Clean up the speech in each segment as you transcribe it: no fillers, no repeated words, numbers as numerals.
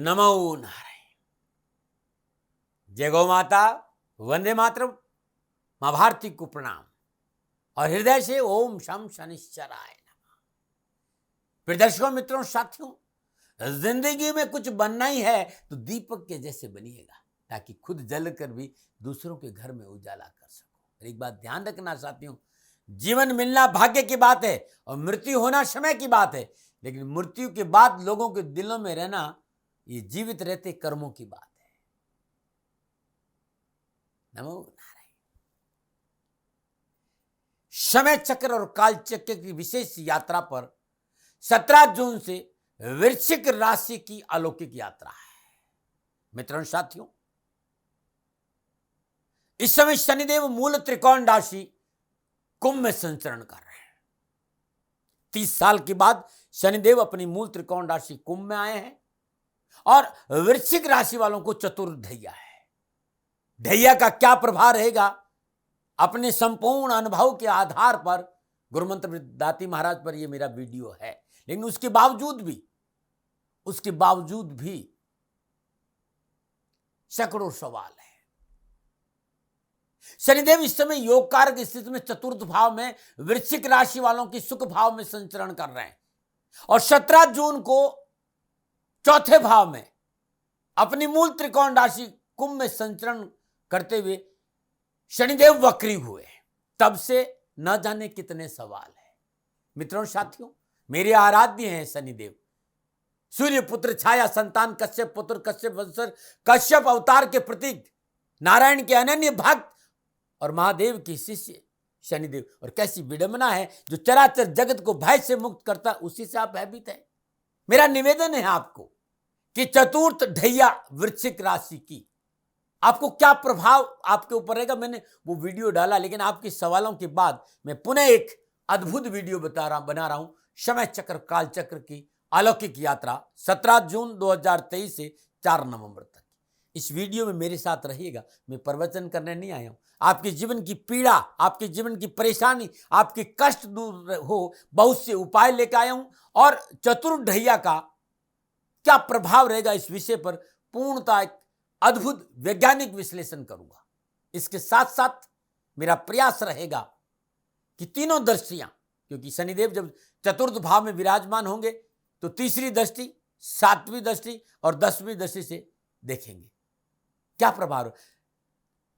नमो नारायण। जय गौ माता, वंदे मातरम, मां भारती को प्रणाम और हृदय से ओम शम शनिश्चराय नमः। प्रिय दर्शकों, मित्रों, साथियों, जिंदगी में कुछ बनना ही है तो दीपक के जैसे बनिएगा ताकि खुद जलकर भी दूसरों के घर में उजाला कर सको। एक बात ध्यान रखना साथियों, जीवन मिलना भाग्य की बात है और मृत्यु होना समय की बात है, लेकिन मृत्यु के बाद लोगों के दिलों में रहना ये जीवित रहते कर्मों की बात है। नमो नारायण। समय चक्र और काल चक्र की विशेष यात्रा पर 17 जून से वृश्चिक राशि की अलौकिक यात्रा है। मित्रों, साथियों, इस समय शनिदेव मूल त्रिकोण राशि कुंभ में संचरण कर रहे हैं। 30 साल के बाद शनिदेव अपनी मूल त्रिकोण राशि कुंभ में आए हैं और वृश्चिक राशि वालों को चतुर्थ ढैया है। ढैया का क्या प्रभाव रहेगा, अपने संपूर्ण अनुभव के आधार पर गुरुमंत्र दाती महाराज पर यह मेरा वीडियो है, लेकिन उसके बावजूद भी सैकड़ों सवाल है। शनिदेव इस समय योग कारक स्थिति में चतुर्थ भाव में वृश्चिक राशि वालों की सुख भाव में संचरण कर रहे हैं और 17 जून को चौथे भाव में अपनी मूल त्रिकोण राशि कुंभ में संचरण करते हुए शनिदेव वक्री हुए। तब से न जाने कितने सवाल हैं। मित्रों, साथियों, मेरे आराध्य हैं शनिदेव, सूर्य पुत्र छाया संतान, कश्यप पुत्र, कश्यप वंशज, कश्यप अवतार के प्रतीक, नारायण के अनन्य भक्त और महादेव के शिष्य शनिदेव। और कैसी विडंबना है, जो चराचर जगत को भय से मुक्त करता उसी से आप भयभीत हैं। मेरा निवेदन है आपको कि चतुर्थ ढैया वृश्चिक राशि की आपको क्या प्रभाव आपके ऊपर रहेगा। मैंने वो वीडियो डाला, लेकिन आपके सवालों के बाद मैं पुनः एक अद्भुत वीडियो बना रहा हूं। समय चक्र काल चक्र की अलौकिक यात्रा 17 जून 2023 से 4 नवंबर तक। इस वीडियो में मेरे साथ रहिएगा। मैं प्रवचन करने नहीं आया हूं। आपके जीवन की पीड़ा, आपके जीवन की परेशानी, आपके कष्ट दूर हो, बहुत से उपाय लेकर आया हूं और चतुर्थ ढैया का क्या प्रभाव रहेगा इस विषय पर पूर्णतः एक अद्भुत वैज्ञानिक विश्लेषण करूंगा। इसके साथ साथ मेरा प्रयास रहेगा कि तीनों दृष्टियां, क्योंकि शनिदेव जब चतुर्थ भाव में विराजमान होंगे तो तीसरी दृष्टि, 7वीं दृष्टि और 10वीं दृष्टि से देखेंगे क्या प्रभाव हो,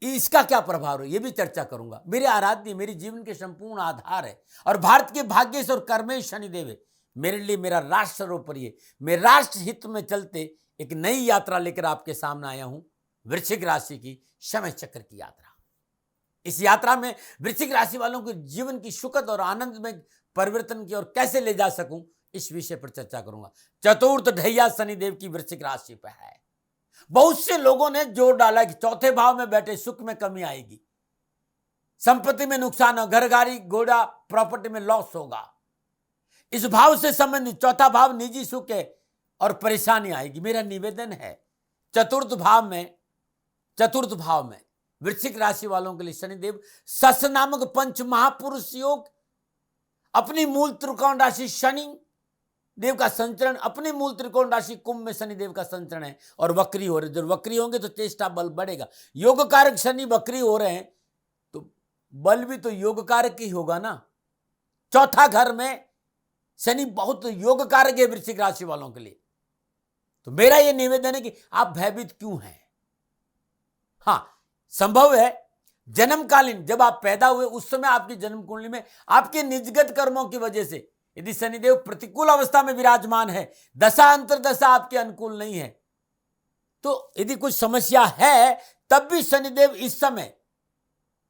इसका क्या प्रभाव हो, यह भी चर्चा करूंगा। मेरे आराध्य, मेरे जीवन के संपूर्ण आधार है और भारत के भाग्येश और कर्मेश शनिदेव है। मेरे लिए मेरा राष्ट्र सर्वोपरि है। मैं राष्ट्र हित में चलते एक नई यात्रा लेकर आपके सामने आया हूं, वृश्चिक राशि की समय चक्र की यात्रा। इस यात्रा में वृश्चिक राशि वालों के जीवन की सुखद और आनंद में परिवर्तन की ओर कैसे ले जा सकूं, इस विषय पर चर्चा करूंगा। चतुर्थ ढैया शनिदेव की वृश्चिक राशि पर है। बहुत से लोगों ने जोर डाला कि चौथे भाव में बैठे सुख में कमी आएगी, संपत्ति में नुकसान हो, घर गाड़ी घोड़ा प्रॉपर्टी में लॉस होगा। इस भाव से संबंधित चौथा भाव निजी सुख है और परेशानी आएगी। मेरा निवेदन है, चतुर्थ भाव में वृश्चिक राशि वालों के लिए शनिदेव सस नामक पंच महापुरुष योग, अपनी मूल त्रिकोण राशि शनि देव का संचरण, अपनी मूल त्रिकोण राशि कुंभ में शनिदेव का संचरण है और वक्री हो रहे। जब वक्री होंगे तो चेष्टा बल बढ़ेगा। योग कारक शनि वक्री हो रहे हैं तो बल भी तो योग कारक ही होगा ना। चौथा घर में शनि बहुत योग कारक है वृश्चिक राशि वालों के लिए। तो मेरा यह निवेदन है कि आप भयभीत क्यों हैं। हां, संभव है जन्मकालीन जब आप पैदा हुए उस समय आपकी जन्म कुंडली में आपके निजगत कर्मों की वजह से यदि शनिदेव प्रतिकूल अवस्था में विराजमान है, दशा अंतरदशा आपके अनुकूल नहीं है, तो यदि कुछ समस्या है, तब भी शनिदेव इस समय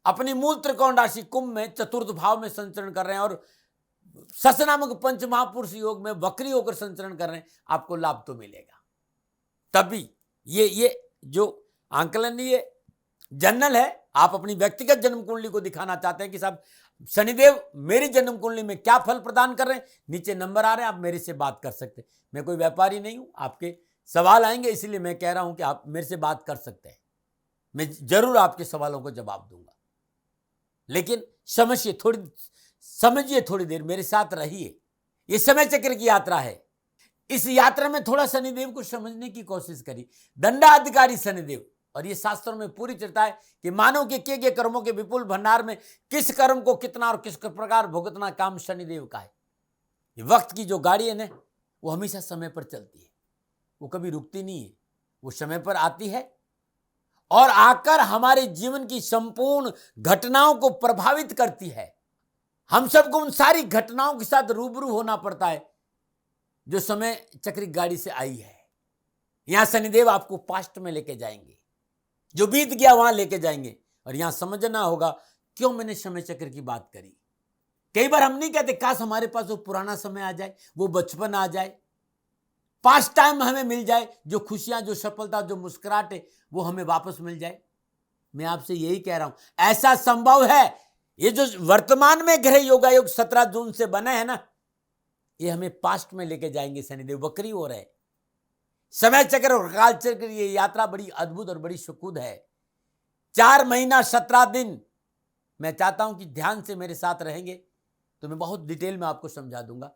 अपनी मूल त्रिकोण राशि कुंभ में चतुर्थ भाव में संचरण कर रहे हैं और सस नामक पंच महापुरुष योग में वक्री होकर संचरण कर रहे हैं। आपको लाभ तो मिलेगा। तभी ये जो आंकलन, ये जनरल है। आप अपनी व्यक्तिगत जन्म कुंडली को दिखाना चाहते हैं कि साहब शनिदेव मेरी जन्म कुंडली में क्या फल प्रदान कर रहे हैं, नीचे नंबर आ रहे हैं, आप मेरे से बात कर सकते हैं। मैं कोई व्यापारी नहीं हूं, आपके सवाल आएंगे इसलिए मैं कह रहा हूं कि आप मेरे से बात कर सकते हैं। मैं जरूर आपके सवालों को जवाब दूंगा, लेकिन समझिए थोड़ी देर मेरे साथ रहिए। यह समय चक्र की यात्रा है। इस यात्रा में थोड़ा शनिदेव को समझने की कोशिश करी। दंडाधिकारी शनिदेव, और ये शास्त्रों में पूरी चर्चा है कि मानव के किए गए कर्मों के विपुल भंडार में किस कर्म को कितना और किस प्रकार भुगतना काम शनिदेव का है। ये वक्त की जो गाड़ी है ना, वो हमेशा समय पर चलती है, वो कभी रुकती नहीं है, वो समय पर आती है और आकर हमारे जीवन की संपूर्ण घटनाओं को प्रभावित करती है। हम सबको उन सारी घटनाओं के साथ रूबरू होना पड़ता है जो समय चक्र गाड़ी से आई है। यहां शनिदेव आपको पास्ट में लेके जाएंगे, जो बीत गया वहां लेके जाएंगे। और यहां समझना होगा क्यों मैंने समय चक्र की बात करी। कई बार हम नहीं कहते काश हमारे पास वो पुराना समय आ जाए, वो बचपन आ जाए, पास्ट टाइम हमें मिल जाए, जो खुशियां, जो सफलता, जो मुस्कुराहट है वो हमें वापस मिल जाए। मैं आपसे यही कह रहा हूं, ऐसा संभव है। ये जो वर्तमान में ग्रह योगायोग 17 जून से बने हैं ना, ये हमें पास्ट में लेके जाएंगे। शनिदेव वक्री हो रहे, समय चक्र और काल चक्र, ये यात्रा बड़ी अद्भुत और बड़ी सुखद है। 4 महीना 17 दिन मैं चाहता हूं कि ध्यान से मेरे साथ रहेंगे तो मैं बहुत डिटेल में आपको समझा दूंगा।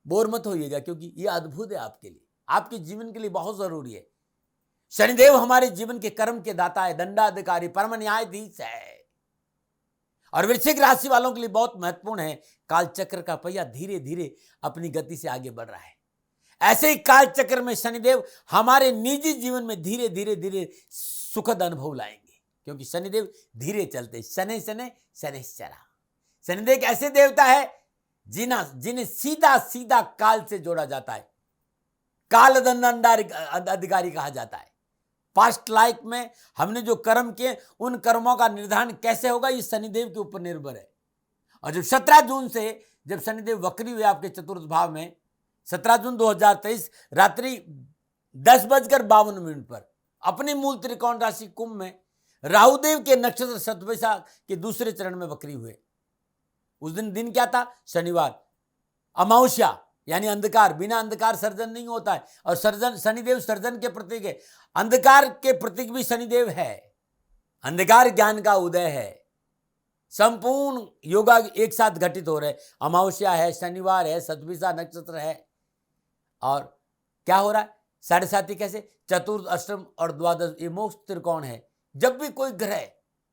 बोर मत होइएगा, क्योंकि ये अद्भुत है आपके लिए, आपके जीवन के लिए बहुत जरूरी है। शनिदेव हमारे जीवन के कर्म के दाता है, दंडाधिकारी, परम न्यायाधीश है और वृश्चिक राशि वालों के लिए बहुत महत्वपूर्ण है। काल चक्र का पहिया धीरे धीरे अपनी गति से आगे बढ़ रहा है। ऐसे ही काल चक्र में शनिदेव हमारे निजी जीवन में धीरे धीरे धीरे सुखद अनुभव लाएंगे, क्योंकि शनिदेव धीरे चलते, शनै शनै शनैश्चरा। शनिदेव एक ऐसे देवता है जिन्हें सीधा सीधा काल से जोड़ा जाता है, काल दंडाधिकारी कहा जाता है। पास्ट लाइफ में हमने जो कर्म किए, उन कर्मों का निर्धारण कैसे होगा, ये शनिदेव के ऊपर निर्भर है। और जब 17 जून से जब शनिदेव वक्री हुए आपके चतुर्थ भाव में, 17 जून 2023 रात्रि 10:52 पर अपनी मूल त्रिकोण राशि कुंभ में राहुदेव के नक्षत्र शतभिषा के दूसरे चरण में वक्री हुए। उस दिन क्या था? शनिवार, अमावस्या, यानी अंधकार। बिना अंधकार सर्जन नहीं होता है, और सर्जन शनिदेव सर्जन के प्रतीक है। अंधकार के प्रतीक भी शनिदेव है। अंधकार ज्ञान का उदय है। संपूर्ण योगा एक साथ घटित हो रहे, अमावस्या है, शनिवार है, शतभिषा नक्षत्र है, और क्या हो रहा है? 7.5 कैसे? चतुर्थ, अष्टम और द्वादश, ये मोक्ष त्रिकोण है। जब भी कोई ग्रह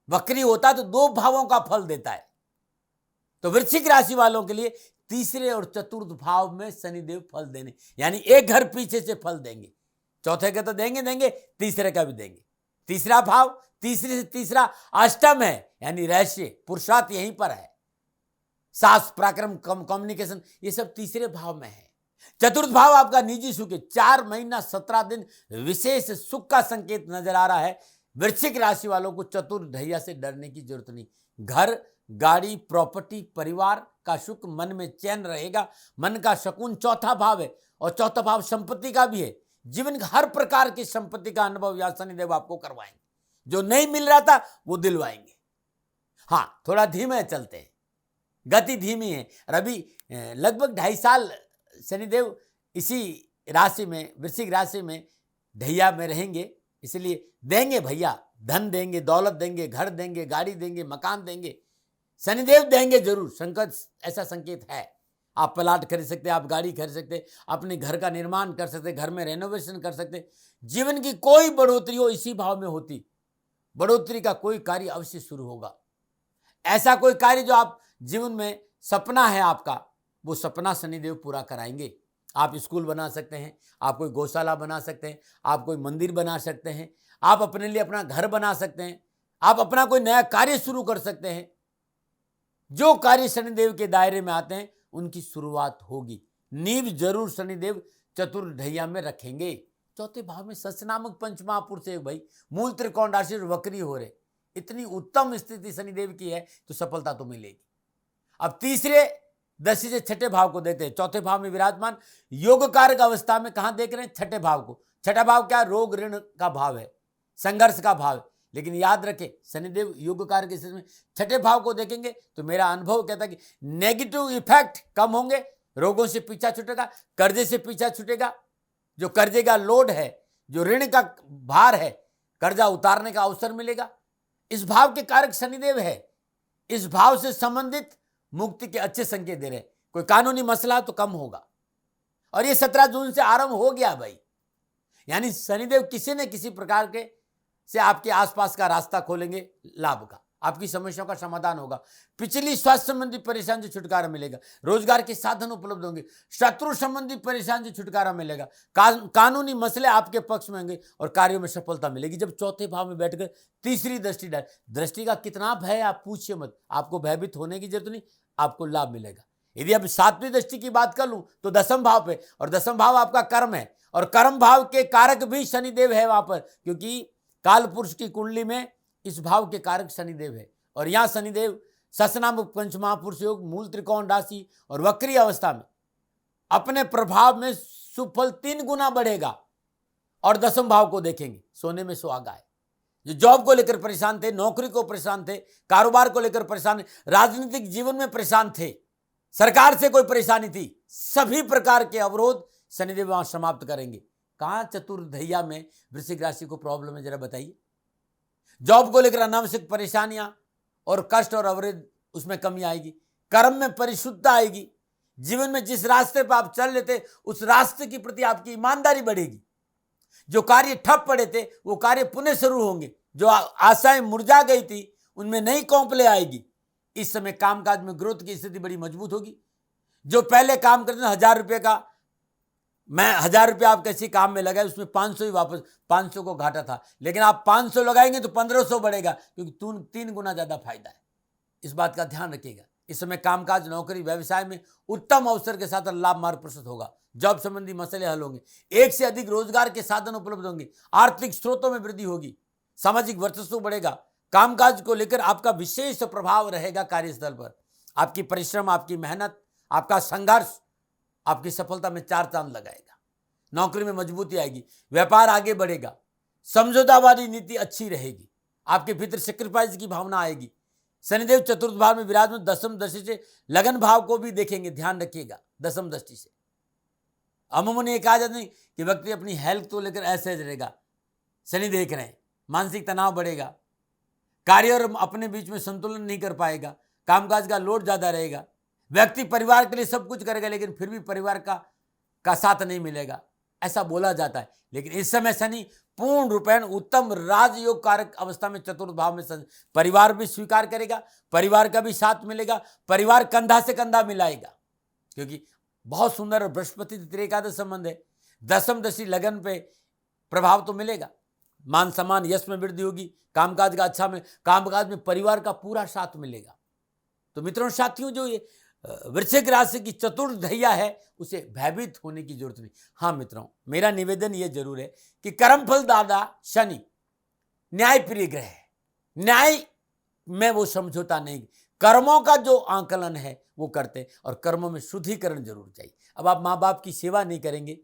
वक्री होता है तो 2 भावों का फल देता है। तो वृश्चिक राशि वालों के लिए तीसरे और चतुर्थ भाव में शनिदेव फल देने, यानी एक घर पीछे से फल देंगे। चौथे का तो देंगे, तीसरे का भी देंगे। तीसरा भाव, तीसरे से तीसरा अष्टम है, यानी रहस्य, पुरुषार्थ यहीं पर है। सास, पराक्रम, कम्युनिकेशन, ये सब तीसरे भाव में है। चतुर्थ भाव आपका निजी सुख है। 4 महीना 17 दिन विशेष सुख का संकेत नजर आ रहा है। वृश्चिक राशि वालों को चतुर्थ ढैया से डरने की जरूरत नहीं। घर, गाड़ी, प्रॉपर्टी, परिवार का सुख, मन में चैन रहेगा, मन का सुकून चौथा भाव है, और चौथा भाव संपत्ति का भी है। जीवन का हर प्रकार की संपत्ति का अनुभव या शनिदेव आपको करवाएंगे। जो नहीं मिल रहा था वो दिलवाएंगे। हाँ, थोड़ा धीमे चलते हैं, गति धीमी है। और अभी लगभग 2.5 साल शनिदेव इसी राशि में, वृश्चिक राशि में ढैया में रहेंगे। इसलिए देंगे भैया, धन देंगे, दौलत देंगे, घर देंगे, गाड़ी देंगे, मकान देंगे, शनिदेव देंगे जरूर। संकट ऐसा संकेत है। आप प्लाट खरीद सकते हैं, आप गाड़ी खरीद सकते हैं, अपने घर का निर्माण कर सकते हैं, घर में रेनोवेशन कर सकते हैं। जीवन की कोई बढ़ोतरी हो इसी भाव में होती, बढ़ोतरी का कोई कार्य अवश्य शुरू होगा। ऐसा कोई कार्य जो आप जीवन में सपना है आपका, वो सपना शनिदेव पूरा कराएंगे। आप स्कूल बना सकते हैं, आप कोई गौशाला बना सकते हैं, आप कोई मंदिर बना सकते हैं, आप अपने लिए अपना घर बना सकते हैं, आप अपना कोई नया कार्य शुरू कर सकते हैं। जो कार्य शनिदेव के दायरे में आते हैं उनकी शुरुआत होगी। नींव जरूर शनिदेव चतुर्थ ढैया में रखेंगे। चौथे भाव में शश नामक पंचमहापुरुष है भाई, मूल त्रिकोण राशि वक्री हो रहे। इतनी उत्तम स्थिति शनिदेव की है तो सफलता तो मिलेगी। अब तीसरे दशा से छठे भाव को देखते हैं। चौथे भाव में विराजमान योग कारक अवस्था में कहां देख रहे हैं? छठे भाव को। छठा भाव क्या? रोग ऋण का भाव है, संघर्ष का भाव है। लेकिन याद रखें, शनिदेव योग कारक स्थिति में छठे भाव को देखेंगे तो मेरा अनुभव कहता है कि नेगेटिव इफेक्ट कम होंगे, रोगों से पीछा छूटेगा, कर्जे से पीछा छूटेगा। जो कर्जे का लोड है, जो ऋण का भार है, कर्जा उतारने का अवसर मिलेगा। इस भाव के कारक शनिदेव है। इस भाव से संबंधित मुक्ति के अच्छे संकेत दे रहे हैं। कोई कानूनी मसला तो कम होगा, और ये 17 जून से आरंभ हो गया भाई। यानी शनिदेव किसी न किसी प्रकार के से आपके आसपास का रास्ता खोलेंगे लाभ का, आपकी समस्याओं का समाधान होगा। पिछली स्वास्थ्य संबंधी परेशानी से छुटकारा मिलेगा, रोजगार के साधन उपलब्ध होंगे, शत्रु संबंधी परेशानी से छुटकारा मिलेगा, कानूनी मसले आपके पक्ष में होंगे और कार्यों में सफलता मिलेगी। जब चौथे भाव में बैठ कर तीसरी दृष्टि का कितना भय आप पूछिए मत, आपको भयभीत होने की जरूरत नहीं, आपको लाभ मिलेगा। यदि अब सातवीं दृष्टि की बात कर लूं तो दसम भाव पे, और दसम भाव आपका कर्म है और कर्म भाव के कारक भी शनिदेव है वहां पर, क्योंकि काल पुरुष की कुंडली में इस भाव के कारक शनिदेव है। और यहां शनिदेव ससनाम पंचमहापुरुष योग, मूल त्रिकोण राशि और वक्री अवस्था में अपने प्रभाव में सुफल 3 गुना बढ़ेगा। और दसम भाव को देखेंगे, सोने में सुहागा है। जो जॉब को लेकर परेशान थे, नौकरी को परेशान थे, कारोबार को लेकर परेशान, राजनीतिक जीवन में परेशान थे, सरकार से कोई परेशानी थी, सभी प्रकार के अवरोध शनिदेव वहां समाप्त करेंगे। कहां चतुर्धैया में वृश्चिक राशि को प्रॉब्लम है, जरा बताइए। जॉब को लेकर अनावश्यक परेशानियां और कष्ट और अवरोध, उसमें कमी आएगी। कर्म में परिशुद्धता आएगी। जीवन में जिस रास्ते पर आप चल लेते उस रास्ते के प्रति आपकी ईमानदारी बढ़ेगी। जो कार्य ठप पड़े थे वो कार्य पुनः शुरू होंगे। जो आशाएं मुरझा गई थी उनमें नई कौंपले आएगी। इस समय कामकाज में ग्रोथ की स्थिति बड़ी मजबूत होगी। जो पहले काम करते थे 1000 रुपये का, मैं 1000 रुपये आप किसी काम में लगाए, उसमें 500 ही वापस, 500 को घाटा था, लेकिन आप 500 लगाएंगे तो 1500 बढ़ेगा, क्योंकि 3 गुना ज्यादा फायदा है। इस बात का ध्यान रखिएगा। इस समय कामकाज, नौकरी, व्यवसाय में उत्तम अवसर के साथ लाभ मार्ग प्रस्तुत होगा। जॉब संबंधी मसले हल होंगे। एक से अधिक रोजगार के साधन उपलब्ध होंगे। आर्थिक स्रोतों में वृद्धि होगी। सामाजिक वर्चस्व बढ़ेगा। कामकाज को लेकर आपका विशेष प्रभाव रहेगा। कार्यस्थल पर आपकी परिश्रम, आपकी मेहनत, आपका संघर्ष आपकी सफलता में 4 चांद लगाएगा। नौकरी में मजबूती आएगी। व्यापार आगे बढ़ेगा। समझौतावादी नीति अच्छी रहेगी। आपके भीतर सेक्रीफाइस की भावना आएगी। शनिदेव चतुर्थ भाव में विराजमान दसम दृष्टि से लगन भाव को भी देखेंगे, ध्यान रखिएगा। दसम दृष्टि से अमूमन ये कहा जाता नहीं कि व्यक्ति अपनी हेल्थ को लेकर असहज रहेगा। शनि देख रहे हैं, मानसिक तनाव बढ़ेगा। कार्य और अपने बीच में संतुलन नहीं कर पाएगा। कामकाज का लोड ज्यादा रहेगा। व्यक्ति परिवार के लिए सब कुछ करेगा, लेकिन फिर भी परिवार का साथ नहीं मिलेगा, ऐसा बोला जाता है। लेकिन इस समय शनि पूर्ण रूपेण उत्तम राजयोग कारक अवस्था में चतुर्थ भाव में परिवार भी स्वीकार करेगा, परिवार का भी साथ मिलेगा, परिवार कंधा से कंधा मिलाएगा, क्योंकि बहुत सुंदर बृहस्पति तृतीय एकादश संबंध है। दसम दशा लगन पे प्रभाव तो मिलेगा। मान सम्मान, यश में वृद्धि होगी। कामकाज का अच्छा में, कामकाज में परिवार का पूरा साथ मिलेगा। तो मित्रों, साथियों, जो ये वृश्चिक राशि की चतुर्धैया है उसे भयभीत होने की जरूरत नहीं। हाँ मित्रों, मेरा निवेदन यह जरूर है कि कर्मफल दाता शनि न्याय प्रिय ग्रह है। न्याय में वो समझौता नहीं, कर्मों का जो आंकलन है वो करते, और कर्मों में शुद्धिकरण जरूर चाहिए। अब आप माँ बाप की सेवा नहीं करेंगे,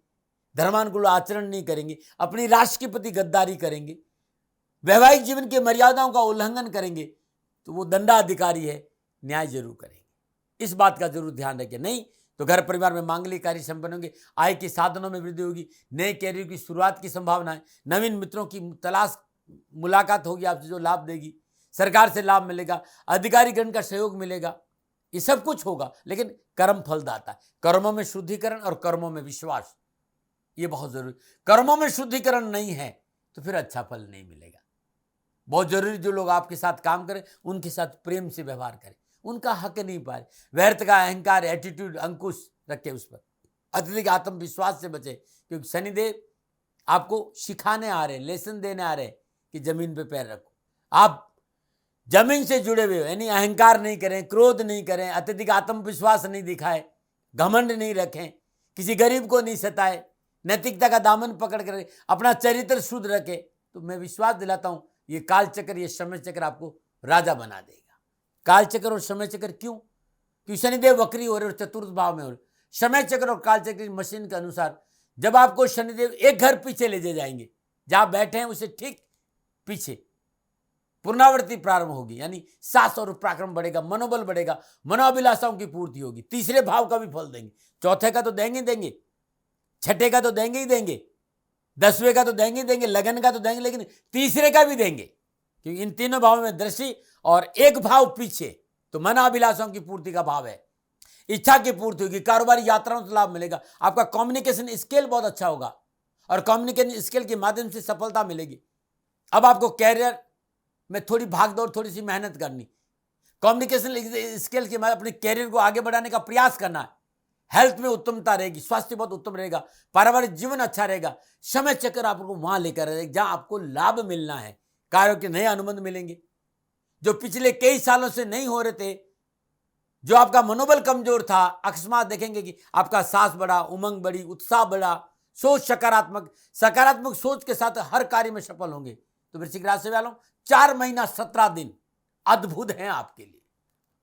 धर्मानुकूल आचरण नहीं करेंगे, अपनी राष्ट्र के प्रति गद्दारी करेंगे, वैवाहिक जीवन की मर्यादाओं का उल्लंघन करेंगे, तो वो दंडाधिकारी है, न्याय जरूर करेंगे। इस बात का जरूर ध्यान रखें। नहीं तो घर परिवार में मांगलिक कार्य संपन्न होंगे, आय के साधनों में वृद्धि होगी, नए कैरियर की शुरुआत की संभावना है, नवीन मित्रों की तलाश मुलाकात होगी आपसे जो लाभ देगी, सरकार से लाभ मिलेगा, अधिकारीगण का सहयोग मिलेगा, ये सब कुछ होगा। लेकिन कर्म फलदाता है। कर्मों में शुद्धिकरण और कर्मों में विश्वास, ये बहुत जरूरी। कर्मों में शुद्धिकरण नहीं है तो फिर अच्छा फल नहीं मिलेगा। बहुत जरूरी, जो लोग आपके साथ काम करें उनके साथ प्रेम से व्यवहार करें, उनका हक नहीं पाए, व्यर्थ का अहंकार, एटीट्यूड, अंकुश रखे उस पर, अत्यधिक आत्मविश्वास से बचे, क्योंकि शनिदेव आपको सिखाने आ रहे हैं, लेसन देने आ रहे हैं कि जमीन पे पैर रखो। आप जमीन से जुड़े हुए हो, यानी अहंकार नहीं करें, क्रोध नहीं करें, अत्यधिक आत्मविश्वास नहीं दिखाए, घमंड नहीं रखें, किसी गरीब को नहीं सताए, नैतिकता का दामन पकड़ कर अपना चरित्र शुद्ध रखे। तो मैं विश्वास दिलाता हूं ये काल चक्र, ये समय चक्र आपको राजा बना देगा। काल चक्र और समय चक्र क्यों? क्योंकि शनिदेव वक्री हो रहे और चतुर्थ भाव में हो रहे। समय चक्र और काल चक्र की मशीन के अनुसार जब आपको शनिदेव एक घर पीछे ले जाएंगे, जहां बैठे हैं उसे ठीक पीछे पुनरावृत्ति प्रारंभ होगी, यानी साहस और पराक्रम बढ़ेगा, मनोबल बढ़ेगा, मनोअभिलाषाओं की पूर्ति होगी। तीसरे भाव का भी फल देंगे। चौथे का तो देंगे, छठे का तो देंगे ही देंगे, 10वें का तो देंगे ही देंगे, लगन का तो देंगे, लेकिन तीसरे का भी देंगे, क्योंकि इन तीनों भावों में दृष्टि और एक भाव पीछे, तो मनोअभिलाषाओं की पूर्ति का भाव है। इच्छा की पूर्ति होगी, कारोबारी यात्राओं से लाभ मिलेगा, आपका कम्युनिकेशन स्किल बहुत अच्छा होगा और कम्युनिकेशन स्किल के माध्यम से सफलता मिलेगी। अब आपको कैरियर में थोड़ी भागदौड़, थोड़ी सी मेहनत करनी, कम्युनिकेशन स्किल के माध्यम अपने कैरियर को आगे बढ़ाने का प्रयास करना है। हेल्थ में उत्तमता रहेगी, स्वास्थ्य बहुत उत्तम रहेगा, पारिवारिक जीवन अच्छा रहेगा। समय चक्र आपको वहां लेकर रहेगा जहां आपको लाभ मिलना है, कार्यों के नए अनुबंध मिलेंगे जो पिछले कई सालों से नहीं हो रहे थे। जो आपका मनोबल कमजोर था, अकस्मात देखेंगे कि आपका साहस बढ़ा, उमंग बढ़ी, उत्साह बढ़ा, सोच सकारात्मक, सकारात्मक सोच के साथ हर कार्य में सफल होंगे। तो वृश्चिक राशि वालों 4 महीना 17 दिन अद्भुत हैं आपके लिए।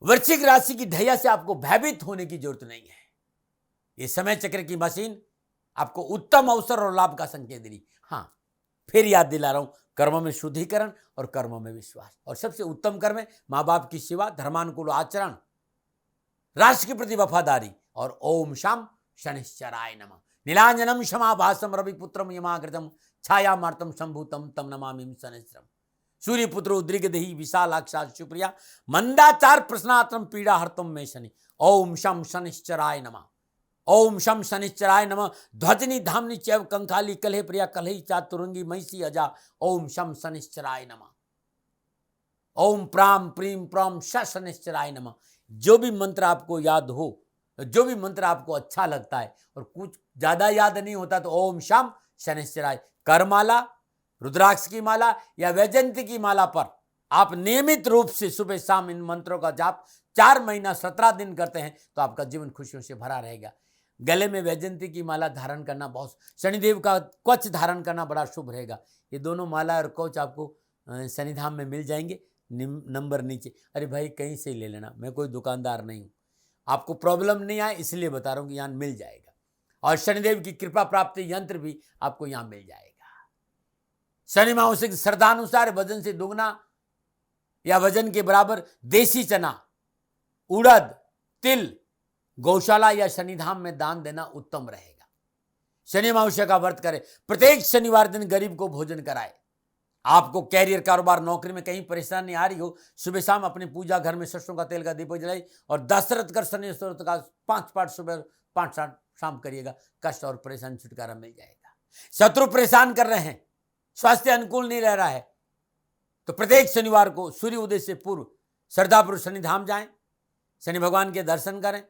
वृश्चिक राशि की ढैया से आपको भयभीत होने की जरूरत नहीं है। ये समय चक्र की मशीन आपको उत्तम अवसर और लाभ का संकेत दे रही। हाँ, फिर याद दिला रहा हूं, कर्मों में शुद्धिकरण और कर्मों में विश्वास, और सबसे उत्तम कर्म है मां बाप की सेवा, धर्मानुकूल आचरण, राष्ट्र के प्रति वफादारी। और ओम शाम शनिश्चराय नमः। नीलांजनम क्षमाभासम रविपुत्रम यमाकृतम छायामार्तम शंभुतम तम नमामि शनिश्चरम। सूर्यपुत्र उद्रिगदहि विशालाक्षा सुप्रिया मंदाचार प्रश्नात्रम पीड़ा हर्तम में शनि। ओम शम शनिश्चराय नमः। ओम शम शनिश्चराय नमः। ध्वजनी धामनी चैव कंकाली कलहे प्रिया कलही चातुरंगी महिषी अजा। ओम शम शनिश्चराय नमः। ओम प्राम प्रीम प्रम शनिश्चराय नमः। जो भी मंत्र आपको याद हो, जो भी मंत्र आपको अच्छा लगता है और कुछ ज्यादा याद नहीं होता, तो ओम शाम शनिश्चराय करमाला, रुद्राक्ष की माला या वैजयंती की माला पर आप नियमित रूप से सुबह शाम इन मंत्रों का जाप 4 महीना 17 दिन करते हैं तो आपका जीवन खुशियों से भरा रहेगा। गले में वैजयंती की माला धारण करना, बहुत शनिदेव का कवच धारण करना बड़ा शुभ रहेगा। ये दोनों माला और कवच आपको शनिधाम में मिल जाएंगे। नंबर नीचे। अरे भाई कहीं से ही ले लेना, मैं कोई दुकानदार नहीं हूं, आपको प्रॉब्लम नहीं आए इसलिए बता रहा हूं कि यहां मिल जाएगा। और शनिदेव की कृपा प्राप्ति यंत्र भी आपको यहां मिल जाएगा। शनि मावसिक श्रद्धानुसार वजन से दुगना या वजन के बराबर देसी चना, उड़द, तिल गौशाला या शनिधाम में दान देना उत्तम रहेगा। शनि अमावस्या का व्रत करें, प्रत्येक शनिवार दिन गरीब को भोजन कराए। आपको कैरियर, कारोबार, नौकरी में कहीं परेशानी आ रही हो, सुबह शाम अपनी पूजा घर में सरसों का तेल का दीपक जलाई और दशरथ कर शनि स्तोत्र का 5 पाठ सुबह 5 पाठ शाम करिएगा। कष्ट और परेशानी छुटकारा मिल जाएगा। शत्रु परेशान कर रहे हैं, स्वास्थ्य अनुकूल नहीं रह रहा है, तो प्रत्येक शनिवार को सूर्य उदय से पूर्व श्रद्धापुर शनिधाम जाएं, शनि भगवान के दर्शन करें,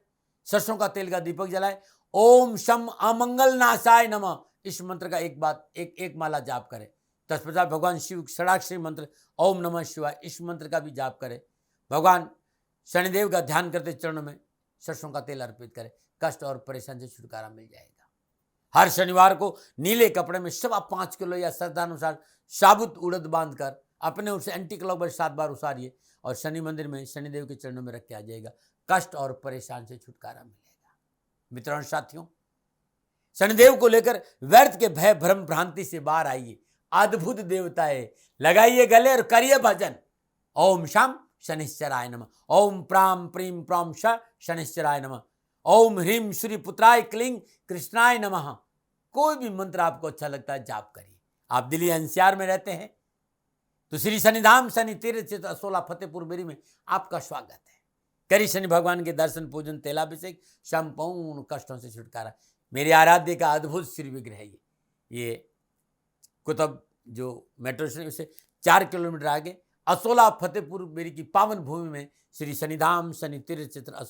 सरसों का तेल का दीपक जलाएं। ओम शम अमंगल नाशाय नमः इस मंत्र का एक माला जाप करें। तत्पश्चात भगवान शिव षडाक्षरी मंत्र ओम नमः शिवाय इस मंत्र का भी जाप करें। भगवान शनिदेव का ध्यान करते चरणों में सरसों का तेल अर्पित करें। कष्ट और परेशानी से छुटकारा मिल जाएगा। हर शनिवार को नीले कपड़े में 5 किलो या श्रद्धानुसार साबुत उड़द बांधकर अपने उसे एंटी क्लॉकवाइज 7 बार उसारिए और शनि मंदिर में शनिदेव के चरणों में रख के आ जाएगा। कष्ट और परेशान से छुटकारा मिलेगा। मित्रों और साथियों, शनिदेव को लेकर व्यर्थ के भय भ्रम भ्रांति से बाहर आइए। अद्भुत देवता है, लगाइए गले और करिए भजन। ओम शाम शनिश्चराय नमः। ओम प्राम प्रीम प्रम शनिश्चराय नमः। ओम ह्रीम श्री पुत्राय क्लीं कृष्णाय नमः। कोई भी मंत्र आपको अच्छा लगता है जाप करिए। आप दिल्ली एनसीआर में रहते हैं तो श्री शनिधाम शनि तीर्थ क्षेत्र असोला फतेहपुर बेरी में आपका स्वागत है। करिए शनि भगवान के दर्शन, पूजन, तेलाभिषेक, संपूर्ण कष्टों से छुटकारा। मेरे आराध्य का अद्भुत श्री विग्रह है। ये कुतुब जो मेट्रो स्टेशन से 4 किलोमीटर आगे असोला फतेहपुर बेरी की पावन भूमि में श्री शनिधाम शनि तीर्थ क्षेत्र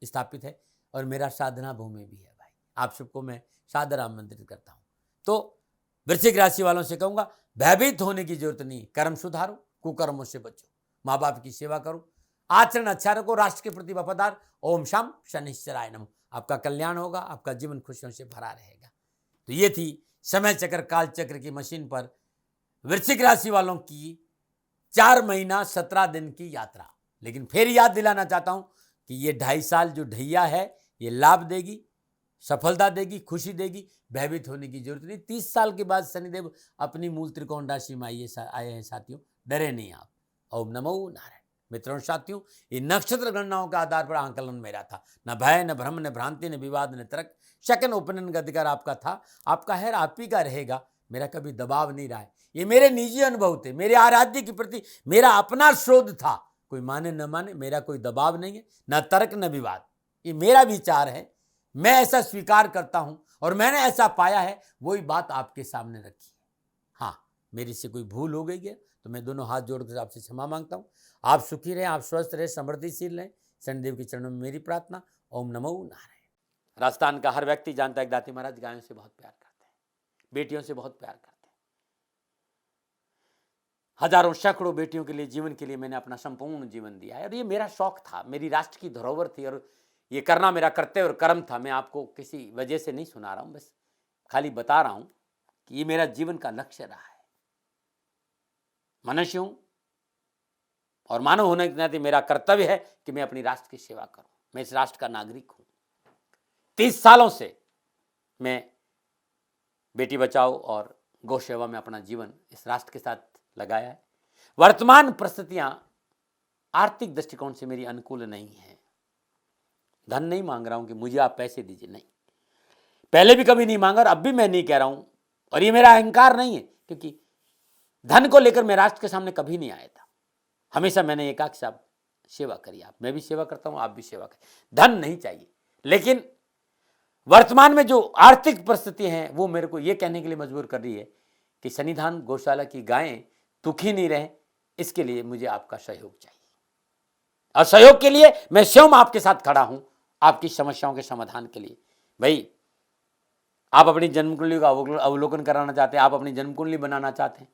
स्थापित है और मेरा साधना भूमि भी है। भाई आप सबको मैं सादर आमंत्रित करता हूं। तो वृश्चिक राशि वालों से कहूंगा, भयभीत होने की जरूरत नहीं। कर्म सुधारो, कुकर्मों से बचो, माँ बाप की सेवा करो, आचरण अच्छा रखो, राष्ट्र के प्रति वफादार। ओम शाम शनिश्चराय नमः। आपका कल्याण होगा, आपका जीवन खुशियों से भरा रहेगा। तो ये थी समय चक्र काल चक्र की मशीन पर वृश्चिक राशि वालों की 4 महीना 17 दिन की यात्रा। लेकिन फिर याद दिलाना चाहता हूं कि ये 2.5 साल जो ढैया है ये लाभ देगी, सफलता देगी, खुशी देगी। भयभीत होने की जरूरत नहीं। 30 साल के बाद शनिदेव अपनी मूल त्रिकोण राशि में आए हैं साथियों, डरे नहीं आप। ओम नमो नारायण। मित्रों साथियों, ये नक्षत्र गणनाओं के आधार पर आंकलन मेरा था। न भय, न भ्रम, न भ्रांति, न विवाद, न तर्क। सेकंड ओपिनियन का अधिकार आपका था, आपका है, आप ही का रहेगा। मेरा कभी दबाव नहीं रहा है। ये मेरे निजी अनुभव थे, मेरे आराध्य के प्रति मेरा अपना शोध था। कोई माने न माने, मेरा कोई दबाव नहीं है, न तर्क न विवाद। ये मेरा विचार है, मैं ऐसा स्वीकार करता हूं और मैंने ऐसा पाया है, वही बात आपके सामने रखी है। हाँ, मेरी से कोई भूल हो गई है तो मैं दोनों हाथ जोड़कर आपसे क्षमा मांगता हूं। आप सुखी रहें, आप स्वस्थ रहें, समृद्धिशील रहें, शनिदेव के चरणों में मेरी प्रार्थना। ओम नमो नारायण। राजस्थान का हर व्यक्ति जानता है कि दाती महाराज गायों से बहुत प्यार करते हैं, बेटियों से बहुत प्यार करते हैं। हजारों सैकड़ों बेटियों के लिए, जीवन के लिए मैंने अपना संपूर्ण जीवन दिया है और ये मेरा शौक था, मेरी राष्ट्र की धरोहर थी और ये करना मेरा कर्तव्य और कर्म था। मैं आपको किसी वजह से नहीं सुना रहा हूं, बस खाली बता रहा हूं कि ये मेरा जीवन का लक्ष्य रहा है। मनुष्य हूं और मानव होने के नाते मेरा कर्तव्य है कि मैं अपनी राष्ट्र की सेवा करूं। मैं इस राष्ट्र का नागरिक हूं। 30 सालों से मैं बेटी बचाओ और गौ सेवा में अपना जीवन इस राष्ट्र के साथ लगाया है। वर्तमान परिस्थितियां आर्थिक दृष्टिकोण से मेरी अनुकूल नहीं है। धन नहीं मांग रहा हूं कि मुझे आप पैसे दीजिए, नहीं, पहले भी कभी नहीं मांगा और अब भी मैं नहीं कह रहा हूं और ये मेरा अहंकार नहीं है, क्योंकि धन को लेकर मैं राष्ट्र के सामने कभी नहीं आया था। हमेशा मैंने ये कहा कि साहब सेवा करिए, आप, मैं भी सेवा करता हूं, आप भी सेवा करें, धन नहीं चाहिए। लेकिन वर्तमान में जो आर्थिक परिस्थिति है वो मेरे को ये कहने के लिए मजबूर कर रही है कि सन्निधान गौशाला की गायें दुखी नहीं रहे, इसके लिए मुझे आपका सहयोग चाहिए और सहयोग के लिए मैं स्वयं आपके साथ खड़ा हूं, आपकी समस्याओं के समाधान के लिए। भाई, आप अपनी जन्म कुंडली का अवलोकन कराना चाहते हैं, आप अपनी जन्म कुंडली बनाना चाहते हैं,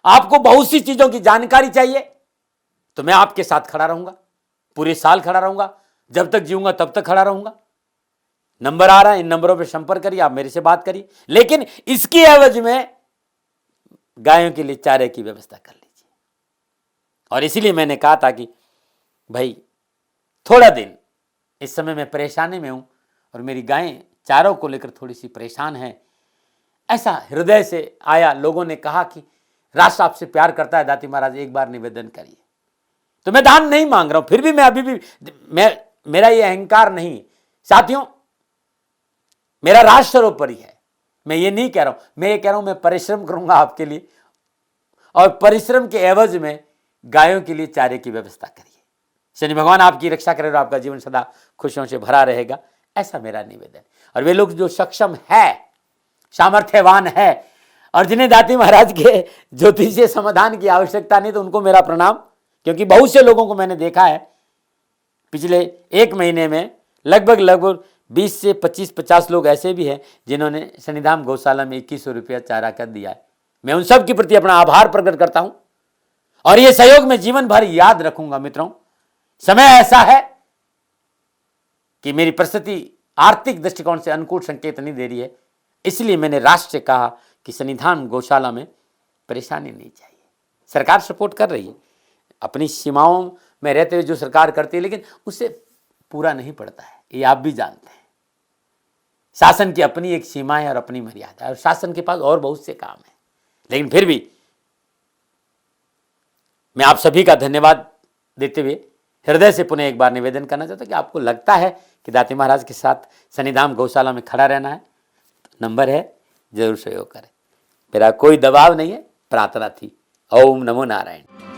आपको बहुत सी चीजों की जानकारी चाहिए, तो मैं आपके साथ खड़ा रहूंगा, पूरे साल खड़ा रहूंगा, जब तक जीऊंगा तब तक खड़ा रहूंगा। नंबर आ रहा है, इन नंबरों पर संपर्क करिए, आप मेरे से बात करिए, लेकिन इसकी एवज में गायों के लिए चारे की व्यवस्था कर लीजिए। और इसीलिए मैंने कहा था कि भाई थोड़ा दिन, इस समय मैं परेशानी में हूं और मेरी गायें चारों को लेकर थोड़ी सी परेशान है। ऐसा हृदय से आया, लोगों ने कहा कि राष्ट्र आपसे प्यार करता है दाती महाराज, एक बार निवेदन करिए। तो मैं दान नहीं मांग रहा हूं, फिर भी मैं अभी भी मेरा ये अहंकार नहीं साथियों, मेरा राष्ट्र सर्वोपरि है। मैं ये नहीं कह रहा हूं, मैं ये कह रहा हूं मैं परिश्रम करूंगा आपके लिए और परिश्रम के एवज में गायों के लिए चारे की व्यवस्था करिए। शनि भगवान आपकी रक्षा करे और आपका जीवन सदा खुशियों से भरा रहेगा, ऐसा मेरा निवेदन। और वे लोग जो सक्षम है, सामर्थ्यवान है और जिन्हें दाती महाराज के ज्योतिषीय समाधान की आवश्यकता नहीं, तो उनको मेरा प्रणाम, क्योंकि बहुत से लोगों को मैंने देखा है पिछले 1 महीने में लगभग 20 से 25-50 लोग ऐसे भी हैं जिन्होंने सन्निधान गौशाला में 2100 रुपया चारा कर दिया है। मैं उन सब के प्रति अपना आभार प्रकट करता हूं और यह सहयोग मैं जीवन भर याद रखूंगा। मित्रों, समय ऐसा है कि मेरी परिस्थिति आर्थिक दृष्टिकोण से अनुकूल संकेत नहीं दे रही है, इसलिए मैंने राष्ट्र से कहा कि सन्निधान गौशाला में परेशानी नहीं चाहिए। सरकार सपोर्ट कर रही है, अपनी सीमाओं में रहते हुए जो सरकार करती है, लेकिन उससे पूरा नहीं पड़ता है, ये आप भी जानते हैं। शासन की अपनी एक सीमा है और अपनी मर्यादा है और शासन के पास और बहुत से काम है। लेकिन फिर भी मैं आप सभी का धन्यवाद देते हुए हृदय से पुनः एक बार निवेदन करना चाहता हूं कि आपको लगता है कि दाती महाराज के साथ सन्निधान गौशाला में खड़ा रहना है, तो नंबर है, जरूर सहयोग करें। मेरा कोई दबाव नहीं है, प्रार्थना थी। ओम नमो नारायण।